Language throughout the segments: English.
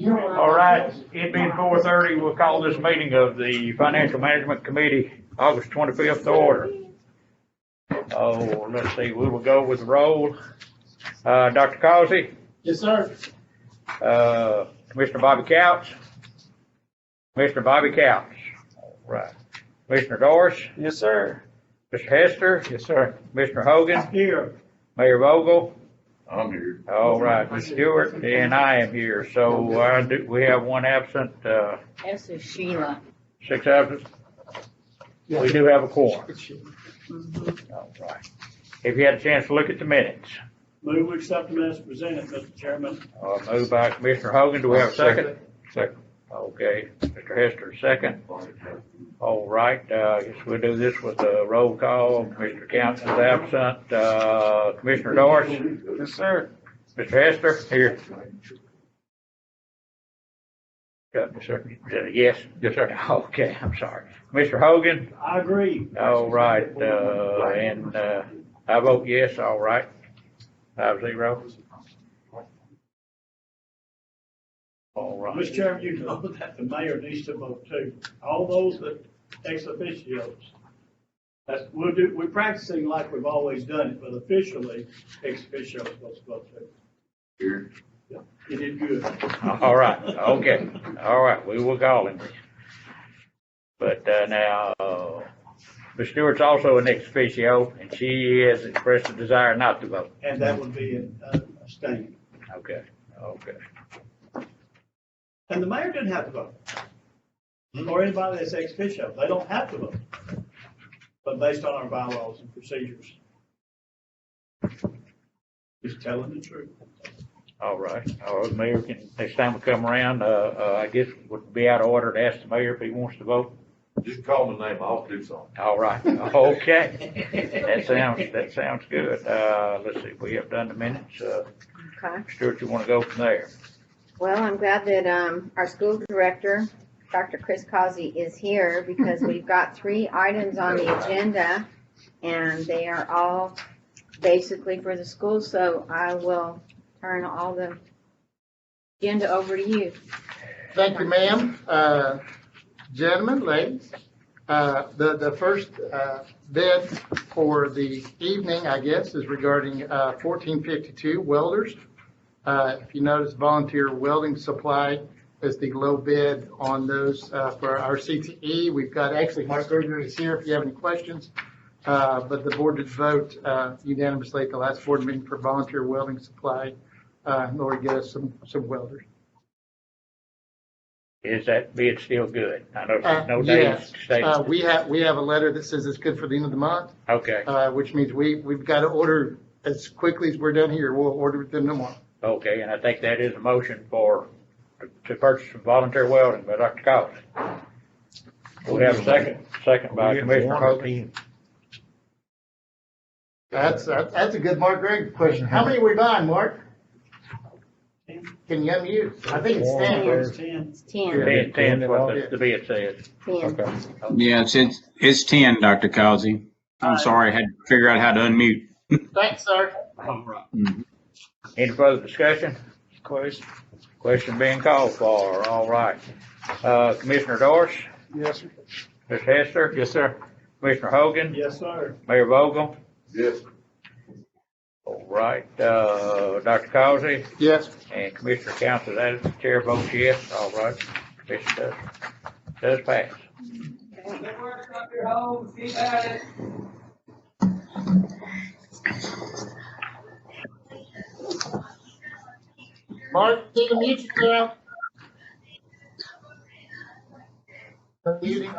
All right, it being 4:30, we'll call this meeting of the Financial Management Committee, August 25th to order. Oh, let's see, we will go with the roll. Dr. Causey? Yes, sir. Commissioner Bobby Couch? Commissioner Bobby Couch. All right. Commissioner Doris? Yes, sir. Mr. Hester? Yes, sir. Commissioner Hogan? Here. Mayor Vogel? I'm here. All right, Ms. Stewart, and I am here. So we have one absent, This is Sheila. 6 absent. We do have a quorum. Mhm. All right. Have you had a chance to look at the minutes? Move to accept them as presented, Mr. Chairman. Moved by Commissioner Hogan. Do we have a second? Second. Okay, Mr. Hester, second. All right, I guess we'll do this with a roll call. Commissioner Counts is absent. Commissioner Doris? Yes, sir. Mr. Hester? Here. Yes, sir. Yes? Yes, sir. Okay, I'm sorry. Commissioner Hogan? I agree. All right, and I vote yes, all right. 5-0. All right. Mr. Chairman, you know that the mayor needs to vote too. All those that ex officios. We're practicing like we've always done it, but officially, ex officio is supposed to vote too. Here. Yeah, you did good. All right, okay, all right, we will call him. But now, Ms. Stewart's also an ex officio, and she has expressed a desire not to vote. And that would be a stain. Okay, okay. And the mayor didn't have to vote. Or anybody that's ex officio, they don't have to vote. But based on our bylaws and procedures. Just telling the truth. All right, the mayor can, next time we come around, I guess it would be out of order to ask the mayor if he wants to vote. Just call my name, I'll do something. All right, okay. That sounds good. Let's see, we have done the minutes. Okay. Stuart, you want to go from there? Well, I'm glad that our school director, Dr. Chris Causey, is here because we've got 3 items on the agenda, and they are all basically for the school. So I will turn all the agenda over to you. Thank you, ma'am. Gentlemen, ladies, the first bid for the evening, I guess, is regarding 1452 welders. If you notice, volunteer welding supply is the low bid on those for our CTE. We've got, actually, Mark Berger is here if you have any questions. But the board did vote unanimously at the last board meeting for volunteer welding supply in order to get us some welders. Is that bid still good? I know there's no days Yes, stated. we have a letter that says it's good for the end of the month, Okay, which means we've got to order as quickly as we're done here. We'll order within the month. okay, and I think that is a motion to purchase some volunteer welding by Dr. Collins. We have a second by Commissioner Hogan. That's a good Mark Gregg question. How many are we buying, Mark? Can you unmute? I think it's 10. It's 10. It's 10. 10 is what the bid says. 10. Yeah, it's 10, Dr. Causey. I'm sorry, I had to figure out how to unmute. Thanks, sir. All right. Any further discussion? Question being called for. All right. Commissioner Doris? Yes, sir. Ms. Hester? Yes, sir. Commissioner Hogan? Yes, sir. Mayor Vogel? Yes. All right. Dr. Causey? Yes. And Commissioner Council, that is the chair votes yes. All right. Commission does pass. Good work, Dr. Holmes. Keep at it. Mark, you can mute yourself. Muting.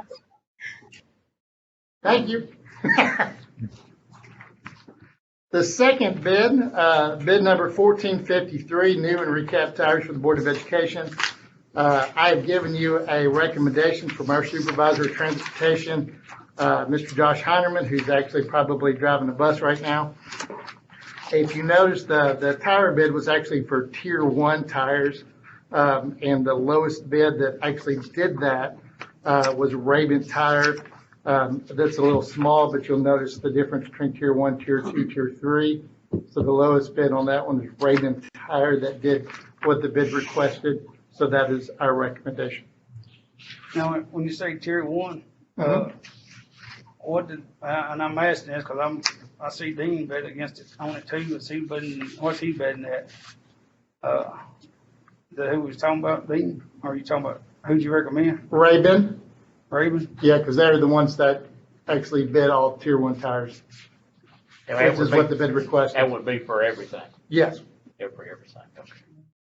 Thank you. The second bid, bid number 1453, new and recap tires for the Board of Education. I have given you a recommendation from our supervisor of transportation, Mr. Josh Heinerman, who's actually probably driving a bus right now. If you notice, the tire bid was actually for tier 1 tires, and the lowest bid that actually did that was Rabin Tire. That's a little small, but you'll notice the difference between tier 1, tier 2, tier 3. So the lowest bid on that one is Rabin Tire that did what the bid requested. So that is our recommendation. Now, when you say tier one, Mhm. what did, and I'm asking this because I see Dean bet against it on it too, what's he betting at? Who was talking about, Dean? Or are you talking about, who'd you recommend? Raven, Raven? yeah, because they're the ones that actually bid all tier one tires, And that which would is what be, the bid that requested. would be for everything, Yes. for everything, okay.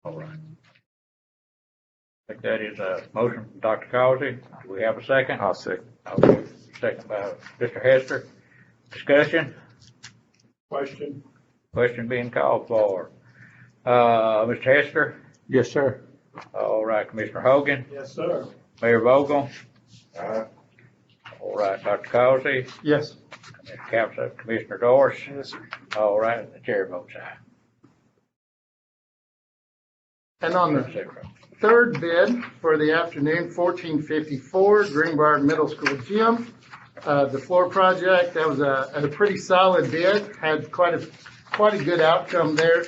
All right. I think that is a motion from Dr. Causey. Do we have a second? I'll second. Okay, second by Mr. Hester. Discussion? Question? Question being called for. Mr. Hester? Yes, sir. All right, Commissioner Hogan? Yes, sir. Mayor Vogel? Aye. All right, Dr. Causey? Yes. Commissioner Doris? Yes, sir. All right, the chair votes aye. And on the 6-0. third bid for the afternoon, 1454 Greenbrier Middle School Gym. The floor project, that was a pretty solid bid, had quite a good outcome there.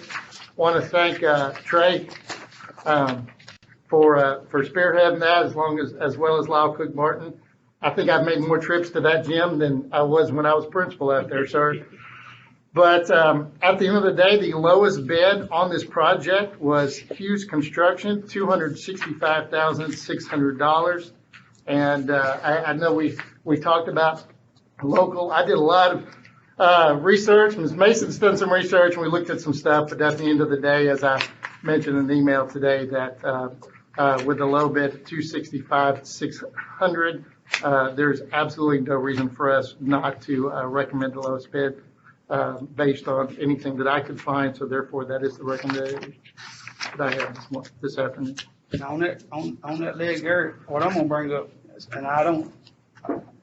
Want to thank Trey for spearheading that, as well as Lyle Cook Martin. I think I've made more trips to that gym than I was when I was principal out there, sir. But at the end of the day, the lowest bid on this project was Hughes Construction, $265,600. And I know we talked about local. I did a lot of research. Ms. Mason's done some research, and we looked at some stuff. But at the end of the day, as I mentioned in an email today, that with the low bid, $265,600, there's absolutely no reason for us not to recommend the lowest bid. Based on anything that I could find, so therefore that is the recommendation that I have this afternoon. And on that leg there, what I'm gonna bring up, and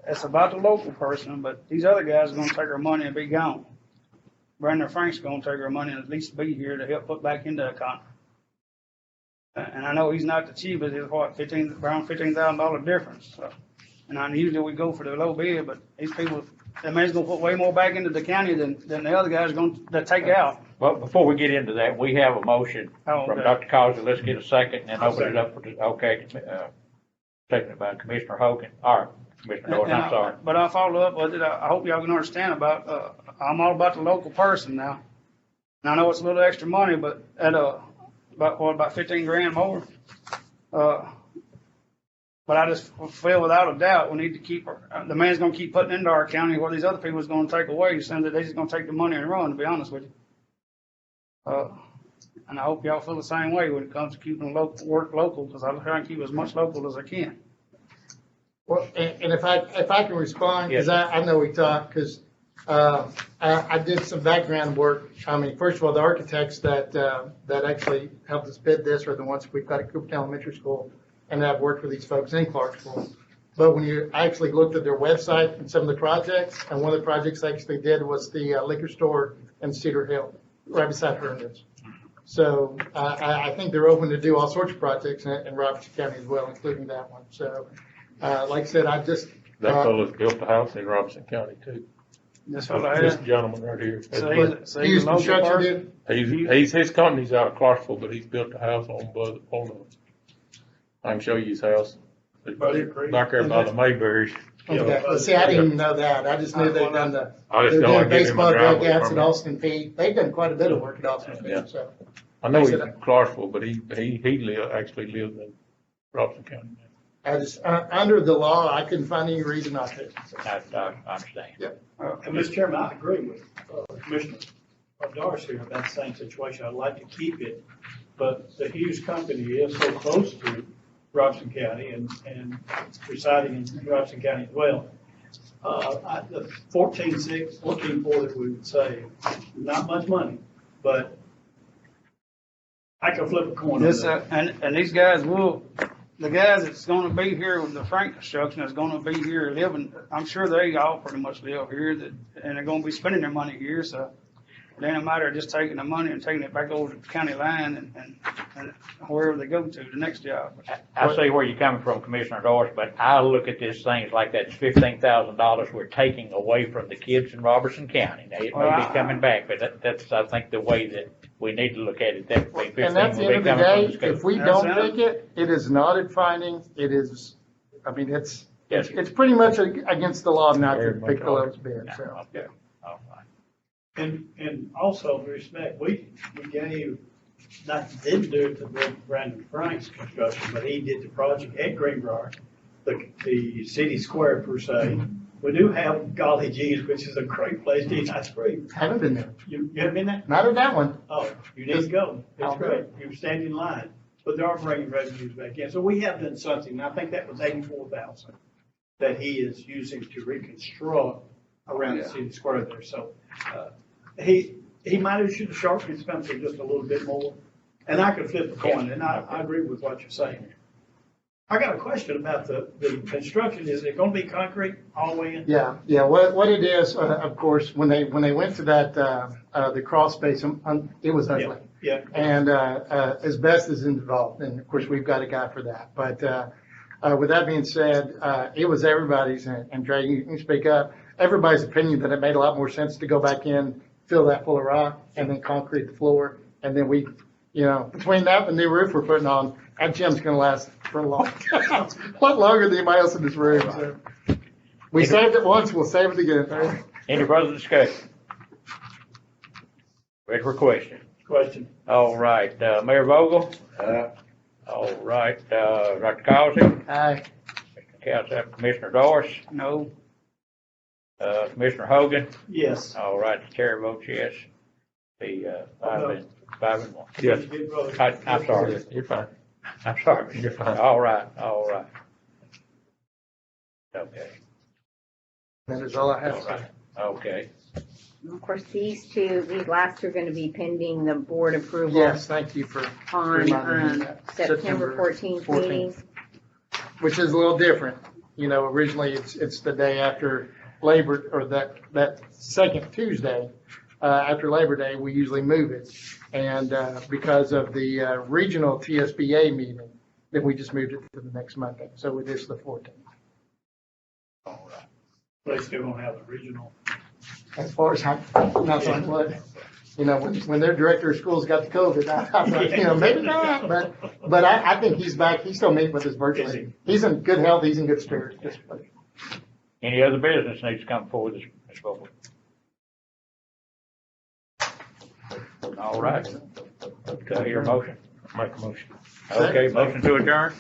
it's about the local person, but these other guys are gonna take our money and be gone. Brandon Frank's gonna take our money and at least be here to help put back into the economy. And I know he's not the cheapest, it's what, around $15,000 difference, so. And usually we go for the low bid, but these people, that man's gonna put way more back into the county than the other guys are gonna take out. Well, before we get into that, we have a motion Oh, from okay. Dr. Causey. Let's get a second and then I'll open it up for, seconded by Commissioner Hogan. All right, Commissioner Doris, I'm sorry. But I'll follow up with it. I hope y'all can understand about, I'm all about the local person now. And I know it's a little extra money, but at, about 15 grand more? But I just feel without a doubt, we need to keep, the man's gonna keep putting into our county what these other people is gonna take away, saying that they're just gonna take the money and run, to be honest with you. And I hope y'all feel the same way when it comes to keeping work local, because I try and keep as much local as I can. Well, and if I can respond, because Yes. I know we talked, because I did some background work. I mean, first of all, the architects that actually helped us bid this are the ones we've got at Cooperton Elementary School, and I've worked with these folks in Clarksville. But when you actually looked at their website and some of the projects, and one of the projects they actually did was the liquor store in Cedar Hill, right beside Herndon's. So I think they're open to do all sorts of projects in Robertson County as well, including that one. So, like I said, That fellow's built a house in Robinson County too. That's what I This had. gentleman right here. So he's Hughes a local Construction person? did. His company's out of Clarksville, but he's built a house on I can show you his house. Buddy Creek. Back there by the Mayberries. Okay, well, see, I didn't even know that. I just knew they'd done the, I they're just know I doing gave him baseball a driveway dugouts at permit. Austin Peay. They've done quite a bit of work at Austin Yeah. Peay, so. I know he's in Clarksville, but he actually lives in Robinson County. I just, under the law, I couldn't find any reason not to. I understand. And Mr. Chairman, I agree with Commissioner Doris here about the same situation. I'd like to keep it, but the Hughes company is so close to Robinson County and residing in Robinson County as well. The 14.4 that we would say, not much money, but I can flip a coin on This, that. and these guys the guys that's gonna be here with the Frank Construction is gonna be here living, I'm sure they all pretty much live here, and they're gonna be spending their money here, so it ain't a matter of just taking the money and taking it back over to the county line and wherever they go to, the next job. I see where you're coming from, Commissioner Doris, but I look at this thing like that's $15,000 we're taking away from the kids in Robertson County. Now, it may be coming back, but that's, I think, the way that we need to look at it. That would be 15 And at the will be end of the coming from day, school. if we That's don't it. pick it, it is not a finding, it is, I mean, it's Yes. pretty much against the law not to Very much pick the so. lowest bid, so. Okay, all right. And also, with respect, we gave, didn't do it to Brandon Frank's construction, but he did the project at Greenbrier, the city square per se. We do have Golly G's, which is a great place to eat ice cream. Haven't been there, You haven't been there? not at that one. Oh, you need to go. I'll It's do great. You stand in line, but they are bringing revenues back in. So we have done something, and I think that was 84,000 that he is using to reconstruct around the city square there. So, he might have should have sharpened his pencil just a little bit more. And I could flip a coin, and I agree with what you're saying. I got a question about the construction. Is it gonna be concrete all the way in? Yeah, what it is, of course, when they went to that, the crawl space, it was ugly. Yeah. And, asbestos is involved, and of course, we've got a guy for that. But, with that being said, it was everybody's, and Dre, you can speak up, everybody's opinion that it made a lot more sense to go back in, fill that full of rock, and then concrete the floor. And then we, between that and the new roof we're putting on, that gym's gonna last for a long time, a lot longer than anybody else in this room. So we saved it once, we'll save it again. Any further discussion? Ready for question? Question. All right, Mayor Vogel? All right, Dr. Causey? Aye. Commissioner Doris? No, Commissioner Hogan? Yes. All right, the chair votes yes. The, 5-1. Yes. Big brother. I'm sorry. You're fine. I'm sorry. You're fine. All right. Okay, That is all I have. all right, okay. Of course, these last two are gonna be pending the board approval. Yes, thank you for On, reminding me of that. September 14th meeting. Which is a little different. Originally it's the day after Labor, or that second Tuesday, after Labor Day, we usually move it. And, because of the, regional TSBA meeting, then we just moved it to the next Monday. So it is the 14th. All right. They still gonna have the original. As far as I'm, not on what, when their director of schools got the COVID, I thought, maybe not, but I think he's back. He's still meeting with us virtually. He's in good health. He's in good spirits. Any other business needs to come forward this vote? All right. Do I hear a motion? Make a motion. Okay, motion to adjourn?